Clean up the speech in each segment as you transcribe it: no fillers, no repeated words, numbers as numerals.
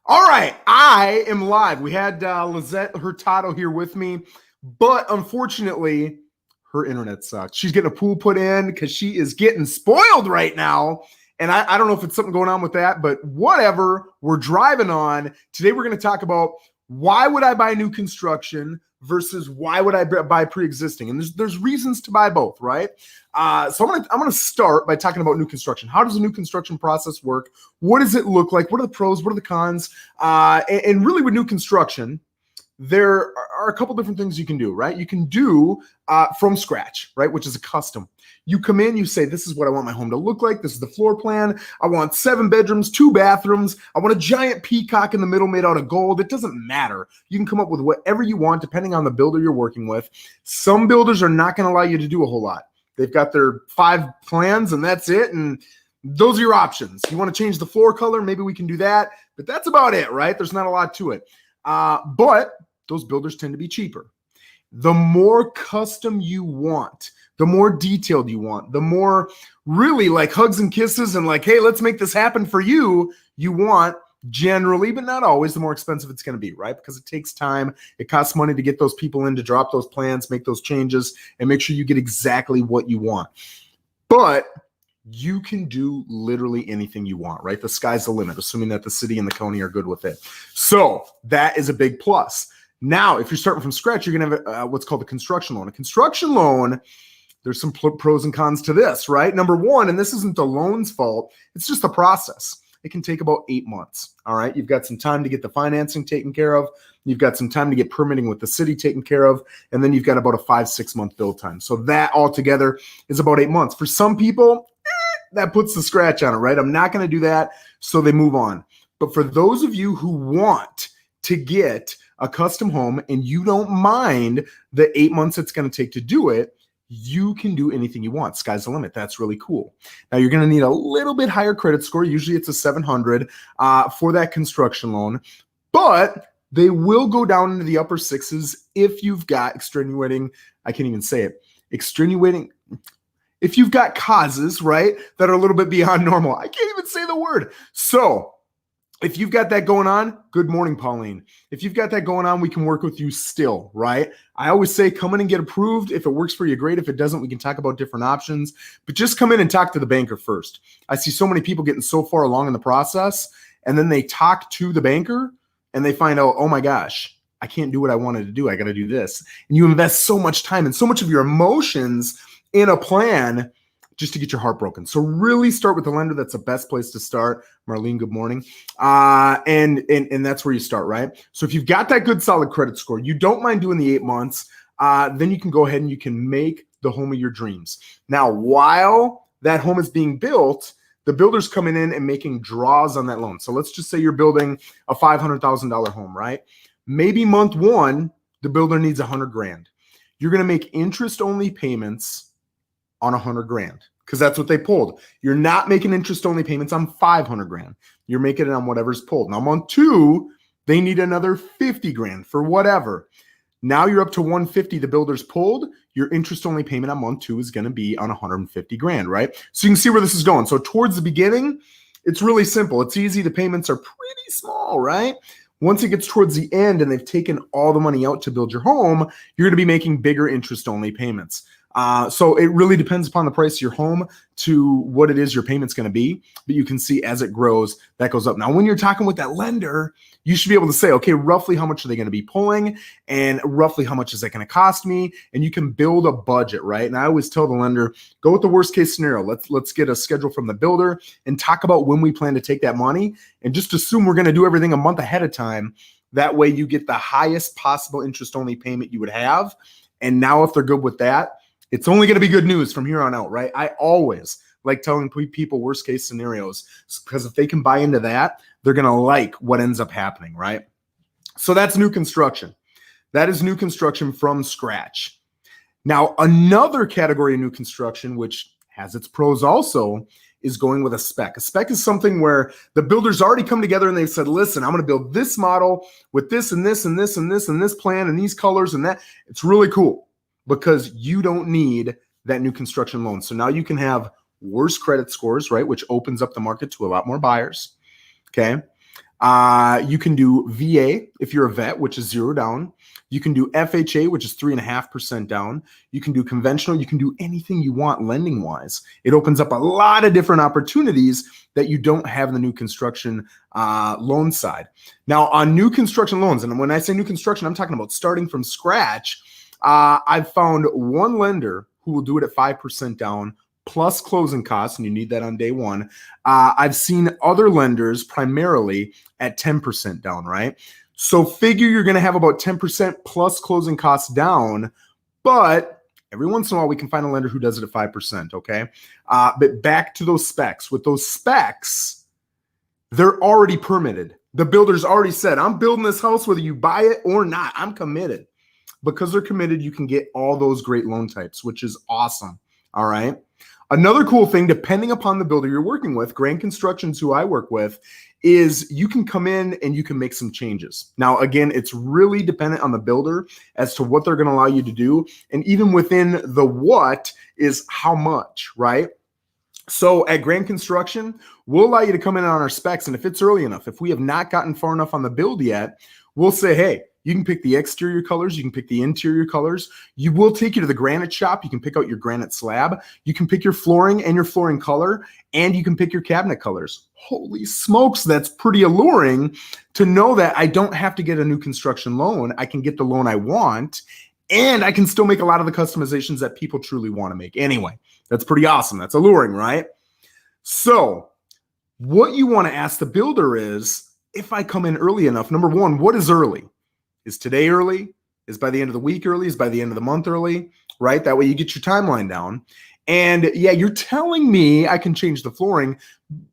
All right, I am live. We had Lissette Hurtado here with me, but unfortunately, her internet sucks. She's getting a pool put in because she is getting spoiled right now. And I don't know if it's something going on with that, but whatever. We're driving on. Today, we're going to talk about why would I buy new construction versus why would I buy pre-existing? And there's reasons to buy both, right? So I'm gonna start by talking about new construction. How does a new construction process work? What does it look like? What are the pros? What are the cons? And really, with new construction, there are a couple different things you can do, right? You can do from scratch, right? Which is a custom. You come in, you say, this is what I want my home to look like. This is the floor plan. I want 7 bedrooms, 2 bathrooms. I want a giant peacock in the middle made out of gold. It doesn't matter. You can come up with whatever you want depending on the builder you're working with. Some builders are not going to allow you to do a whole lot. They've got their 5 plans and that's it. And those are your options. You want to change the floor color? Maybe we can do that. But that's about it, right? There's not a lot to it. But those builders tend to be cheaper. The more custom you want, the more detailed you want, the more really like hugs and kisses and like, hey, let's make this happen for you, you want generally, but not always, the more expensive it's going to be, right? Because it takes time. It costs money to get those people in to drop those plans, make those changes, and make sure you get exactly what you want. But you can do literally anything you want, right? The sky's the limit, assuming that the city and the county are good with it. So that is a big plus. Now, if you're starting from scratch, you're going to have what's called a construction loan. A construction loan, there's some pros and cons to this, right? Number one, and this isn't the loan's fault, it's just the process. It can take about 8 months, all right? You've got some time to get the financing taken care of. You've got some time to get permitting with the city taken care of. And then you've got about a 5-6 month build time. So that altogether is about 8 months. For some people, that puts the scratch on it, right? I'm not going to do that, so they move on. But for those of you who want to get a custom home and you don't mind the 8 months it's going to take to do it, you can do anything you want. Sky's the limit. That's really cool. Now, you're going to need a little bit higher credit score. Usually it's a 700 for that construction loan, but they will go down into the upper 6s if you've got extenuating, I can't even say it, extenuating, if you've got causes, right, that are a little bit beyond normal. I can't even say the word. So if you've got that going on, good morning, Pauline. If you've got that going on, we can work with you still, right? I always say come in and get approved. If it works for you, great. If it doesn't, we can talk about different options. But just come in and talk to the banker first. I see so many people getting so far along in the process, and then they talk to the banker, and they find out, oh my gosh, I can't do what I wanted to do. I got to do this. And you invest so much time and so much of your emotions in a plan just to get your heart broken. So really start with the lender. That's the best place to start. Marlene, good morning. And that's where you start, right? So if you've got that good solid credit score, you don't mind doing the 8 months, then you can go ahead and you can make the home of your dreams. Now, while that home is being built, the builder's coming in and making draws on that loan. So let's just say you're building a $500,000 home, right? Maybe month 1, the builder needs $100,000. You're going to make interest-only payments on $100,000 because that's what they pulled. You're not making interest-only payments on $500,000. You're making it on whatever's pulled. Now, month 2, they need another $50,000 for whatever. Now you're up to $150,000 the builder's pulled. Your interest-only payment on month 2 is going to be on $150,000, right? So you can see where this is going. So towards the beginning, it's really simple. It's easy. The payments are pretty small, right? Once it gets towards the end and they've taken all the money out to build your home, you're going to be making bigger interest-only payments. So it really depends upon the price of your home to what it is your payment's going to be. But you can see as it grows, that goes up. Now, when you're talking with that lender, you should be able to say, okay, roughly how much are they going to be pulling and roughly how much is that going to cost me? And you can build a budget, right? And I always tell the lender, go with the worst case scenario. Let's get a schedule from the builder and talk about when we plan to take that money and just assume we're going to do everything a month ahead of time. That way you get the highest possible interest-only payment you would have. And now if they're good with that, it's only going to be good news from here on out, right? I always like telling people worst case scenarios because if they can buy into that, they're going to like what ends up happening, right? So that's new construction. That is new construction from scratch. Now, another category of new construction, which has its pros also, is going with a spec. A spec is something where the builders already come together and they've said, listen, I'm going to build this model with this and this and this and this and this plan and these colors and that. It's really cool because you don't need that new construction loan. So now you can have worse credit scores, right? Which opens up the market to a lot more buyers. Okay. You can do VA if you're a vet, which is 0 down. You can do FHA, which is 3.5% down. You can do conventional. You can do anything you want lending wise. It opens up a lot of different opportunities that you don't have in the new construction loan side. Now, on new construction loans, and when I say new construction, I'm talking about starting from scratch. I've found one lender who will do it at 5% down plus closing costs, and you need that on day one. I've seen other lenders primarily at 10% down, right? So figure you're going to have about 10% plus closing costs down, but every once in a while we can find a lender who does it at 5%, okay? But back to those specs. With those specs, they're already permitted. The builder's already said, I'm building this house whether you buy it or not. I'm committed. Because they're committed, you can get all those great loan types, which is awesome, all right? Another cool thing, depending upon the builder you're working with, Grand Construction's who I work with, is you can come in and you can make some changes. Now, again, it's really dependent on the builder as to what they're going to allow you to do. And even within the what is how much, right? So at Grand Construction, we'll allow you to come in on our specs. And if it's early enough, if we have not gotten far enough on the build yet, we'll say, hey, you can pick the exterior colors. You can pick the interior colors. You will take you to the granite shop. You can pick out your granite slab. You can pick your flooring and your flooring color, and you can pick your cabinet colors. Holy smokes, that's pretty alluring to know that I don't have to get a new construction loan. I can get the loan I want, and I can still make a lot of the customizations that people truly want to make. Anyway, that's pretty awesome. That's alluring, right? So what you want to ask the builder is, if I come in early enough, number one, what is early? Is today early? Is by the end of the week early? Is by the end of the month early? Right? That way you get your timeline down. And yeah, you're telling me I can change the flooring,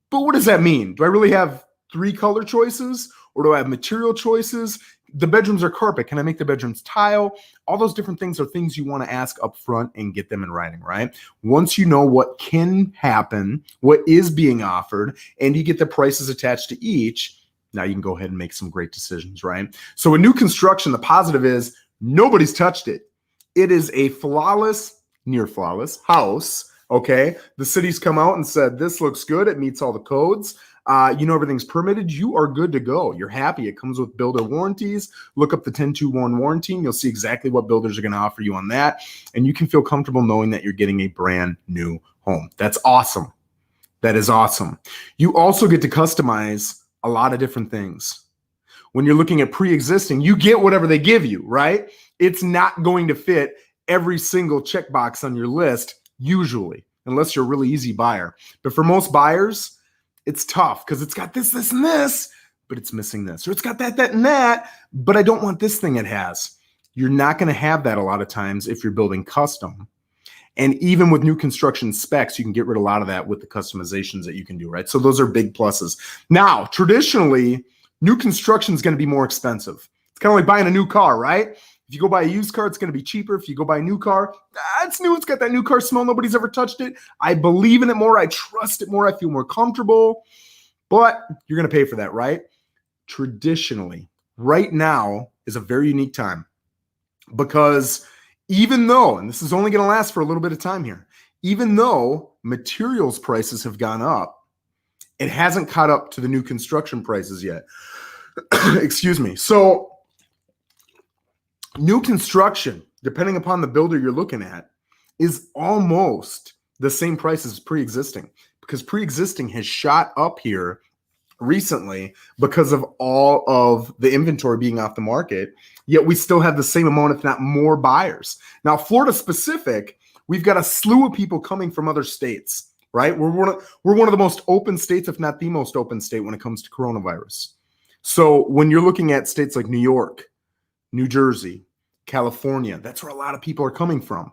but what does that mean? Do I really have 3 color choices, or do I have material choices? The bedrooms are carpet. Can I make the bedrooms tile? All those different things are things you want to ask up front and get them in writing, right? Once you know what can happen, what is being offered, and you get the prices attached to each, now you can go ahead and make some great decisions, right? So in new construction, the positive is nobody's touched it. It is a flawless, near flawless house, okay? The city's come out and said, this looks good. It meets all the codes. You know everything's permitted. You are good to go. You're happy. It comes with builder warranties. Look up the 1021 warranty, and you'll see exactly what builders are going to offer you on that. And you can feel comfortable knowing that you're getting a brand new home. That's awesome. That is awesome. You also get to customize a lot of different things. When you're looking at pre-existing, you get whatever they give you, right? It's not going to fit every single checkbox on your list, usually, unless you're a really easy buyer. But for most buyers, it's tough because it's got this, this, and this, but it's missing this. Or it's got that, that, and that, but I don't want this thing it has. You're not going to have that a lot of times if you're building custom. And even with new construction specs, you can get rid of a lot of that with the customizations that you can do, right? So those are big pluses. Now, traditionally, new construction is going to be more expensive. It's kind of like buying a new car, right? If you go buy a used car, it's going to be cheaper. If you go buy a new car, it's new. It's got that new car smell. Nobody's ever touched it. I believe in it more. I trust it more. I feel more comfortable. But you're going to pay for that, right? Traditionally, right now is a very unique time because even though, and this is only going to last for a little bit of time here, even though materials prices have gone up, it hasn't caught up to the new construction prices yet. Excuse me. So new construction, depending upon the builder you're looking at, is almost the same price as pre-existing, because pre-existing has shot up here recently because of all of the inventory being off the market, yet we still have the same amount, if not more, buyers. Now, Florida specific, we've got a slew of people coming from other states, right? We're one of the most open states, if not the most open state when it comes to coronavirus. So when you're looking at states like New York, New Jersey, California, that's where a lot of people are coming from.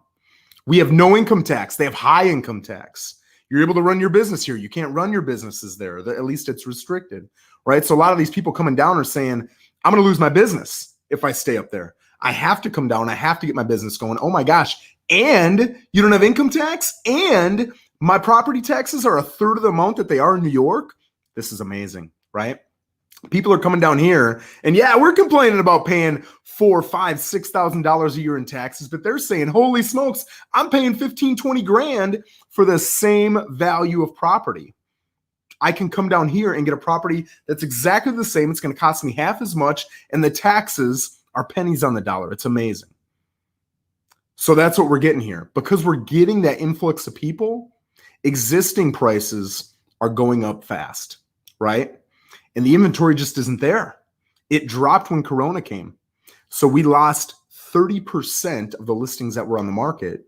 We have no income tax. They have high income tax. You're able to run your business here. You can't run your businesses there. At least it's restricted, right? So a lot of these people coming down are saying, I'm going to lose my business if I stay up there. I have to come down. I have to get my business going. Oh my gosh. And you don't have income tax, and my property taxes are a third of the amount that they are in New York. This is amazing, right? People are coming down here, and yeah, we're complaining about paying $4,000, $5,000, $6,000 a year in taxes, but they're saying, holy smokes, I'm paying 15, 20 grand for the same value of property. I can come down here and get a property that's exactly the same. It's going to cost me half as much, and the taxes are pennies on the dollar. It's amazing. So that's what we're getting here. Because we're getting that influx of people, existing prices are going up fast, right? And the inventory just isn't there. It dropped when Corona came. So we lost 30% of the listings that were on the market,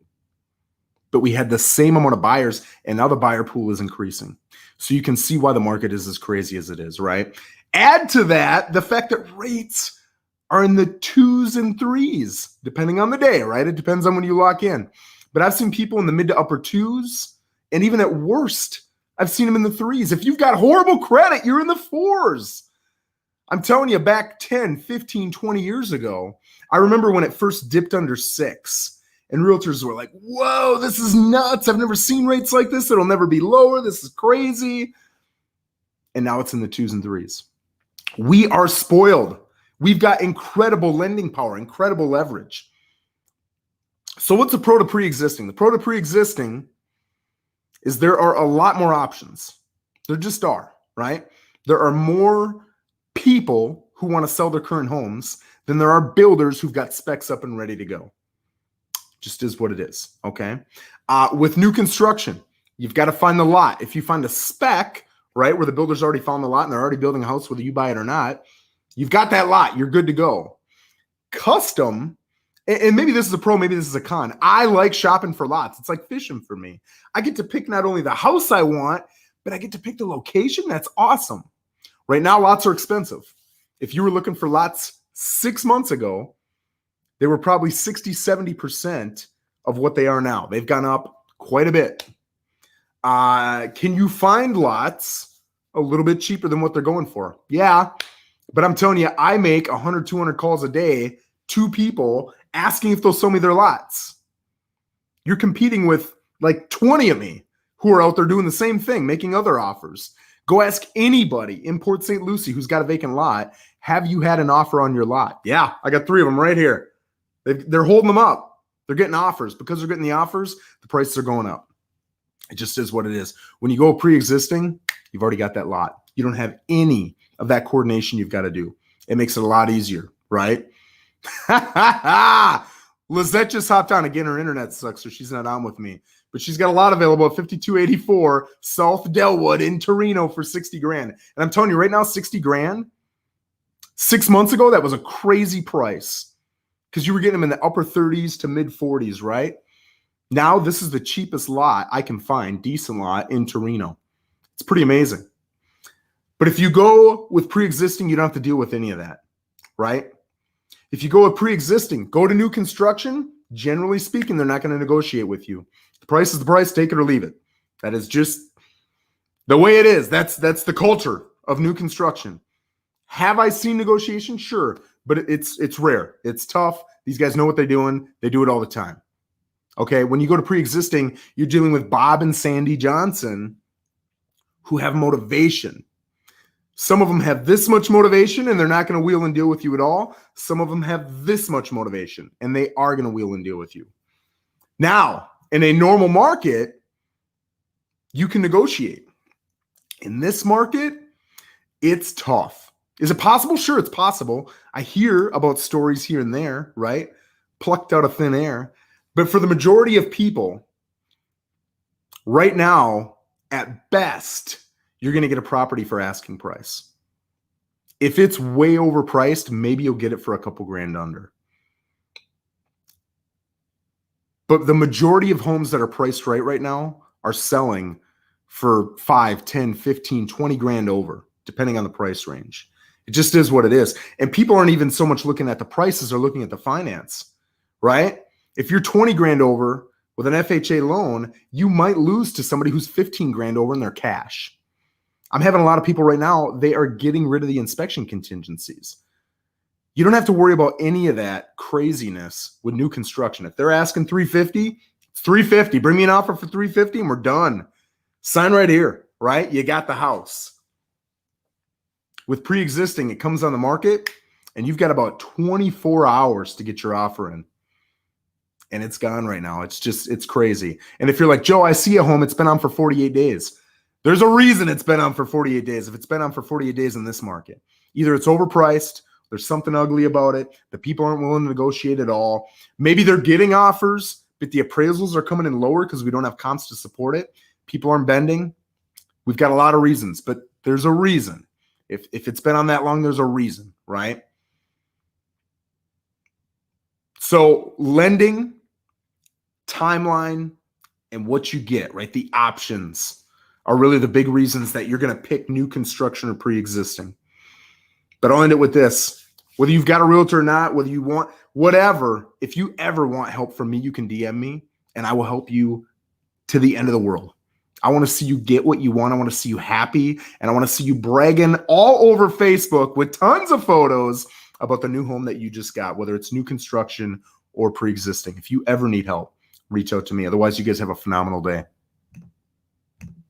but we had the same amount of buyers, and now the buyer pool is increasing. So you can see why the market is as crazy as it is, right? Add to that the fact that rates are in the 2s and 3s, depending on the day, right? It depends on when you lock in. But I've seen people in the mid to upper 2s, and even at worst, I've seen them in the 3s. If you've got horrible credit, you're in the 4s. I'm telling you, back 10, 15, 20 years ago, I remember when it first dipped under 6, and realtors were like, whoa, this is nuts. I've never seen rates like this. It'll never be lower. This is crazy. And now it's in the 2s and 3s. We are spoiled. We've got incredible lending power, incredible leverage. So what's the pro to pre-existing? The pro to pre-existing is there are a lot more options. There just are, right? There are more people who want to sell their current homes than there are builders who've got specs up and ready to go. Just is what it is, okay? With new construction, you've got to find the lot. If you find a spec, right, where the builder's already found the lot and they're already building a house, whether you buy it or not, you've got that lot. You're good to go. Custom, and maybe this is a pro, maybe this is a con. I like shopping for lots. It's like fishing for me. I get to pick not only the house I want, but I get to pick the location. That's awesome. Right now, lots are expensive. If you were looking for lots 6 months ago, they were probably 60, 70% of what they are now. They've gone up quite a bit. Can you find lots a little bit cheaper than what they're going for? Yeah. But I'm telling you, I make 100, 200 calls a day to people asking if they'll sell me their lots. You're competing with like 20 of me who are out there doing the same thing, making other offers. Go ask anybody in Port St. Lucie who's got a vacant lot, have you had an offer on your lot? Yeah, I got 3 of them right here. They're holding them up. They're getting offers. Because they're getting the offers, the prices are going up. It just is what it is. When you go pre-existing, you've already got that lot. You don't have any of that coordination you've got to do. It makes it a lot easier, right? Lissette just hopped on. Again, her internet sucks, so she's not on with me. But she's got a lot available at 5284 South Delwood in Torino for 60 grand. And I'm telling you right now, 60 grand, 6 months ago, that was a crazy price because you were getting them in the upper 30s to mid 40s, right? Now this is the cheapest lot I can find, decent lot in Torino. It's pretty amazing. But if you go with pre-existing, you don't have to deal with any of that, right? If you go with pre-existing, go to new construction, generally speaking, they're not going to negotiate with you. The price is the price, take it or leave it. That is just the way it is. That's the culture of new construction. Have I seen negotiation? Sure, but it's rare. It's tough. These guys know what they're doing. They do it all the time. Okay, when you go to pre-existing, you're dealing with Bob and Sandy Johnson who have motivation. Some of them have this much motivation and they're not going to wheel and deal with you at all. Some of them have this much motivation and they are going to wheel and deal with you. Now, in a normal market, you can negotiate. In this market, it's tough. Is it possible? Sure, it's possible. I hear about stories here and there, right? Plucked out of thin air. But for the majority of people, right now, at best, you're going to get a property for asking price. If it's way overpriced, maybe you'll get it for a couple grand under. But the majority of homes that are priced right now are selling for 5, 10, 15, 20 grand over, depending on the price range. It just is what it is. And people aren't even so much looking at the prices, they're looking at the finance, right? If you're 20 grand over with an FHA loan, you might lose to somebody who's 15 grand over in their cash. I'm having a lot of people right now, they are getting rid of the inspection contingencies. You don't have to worry about any of that craziness with new construction. If they're asking 350, it's 350. Bring me an offer for 350 and we're done. Sign right here, right? You got the house. With pre-existing, it comes on the market and you've got about 24 hours to get your offer in. And it's gone right now. It's crazy. And if you're like, Joe, I see a home, it's been on for 48 days. There's a reason it's been on for 48 days. If it's been on for 48 days in this market, either it's overpriced, there's something ugly about it, the people aren't willing to negotiate at all. Maybe they're getting offers, but the appraisals are coming in lower because we don't have comps to support it. People aren't bending. We've got a lot of reasons, but there's a reason. If it's been on that long, there's a reason, right? So lending, timeline, and what you get, right? The options are really the big reasons that you're going to pick new construction or pre-existing. But I'll end it with this. Whether you've got a realtor or not, whether you want whatever, if you ever want help from me, you can DM me and I will help you to the end of the world. I want to see you get what you want. I want to see you happy. And I want to see you bragging all over Facebook with tons of photos about the new home that you just got, whether it's new construction or pre-existing. If you ever need help, reach out to me. Otherwise, you guys have a phenomenal day.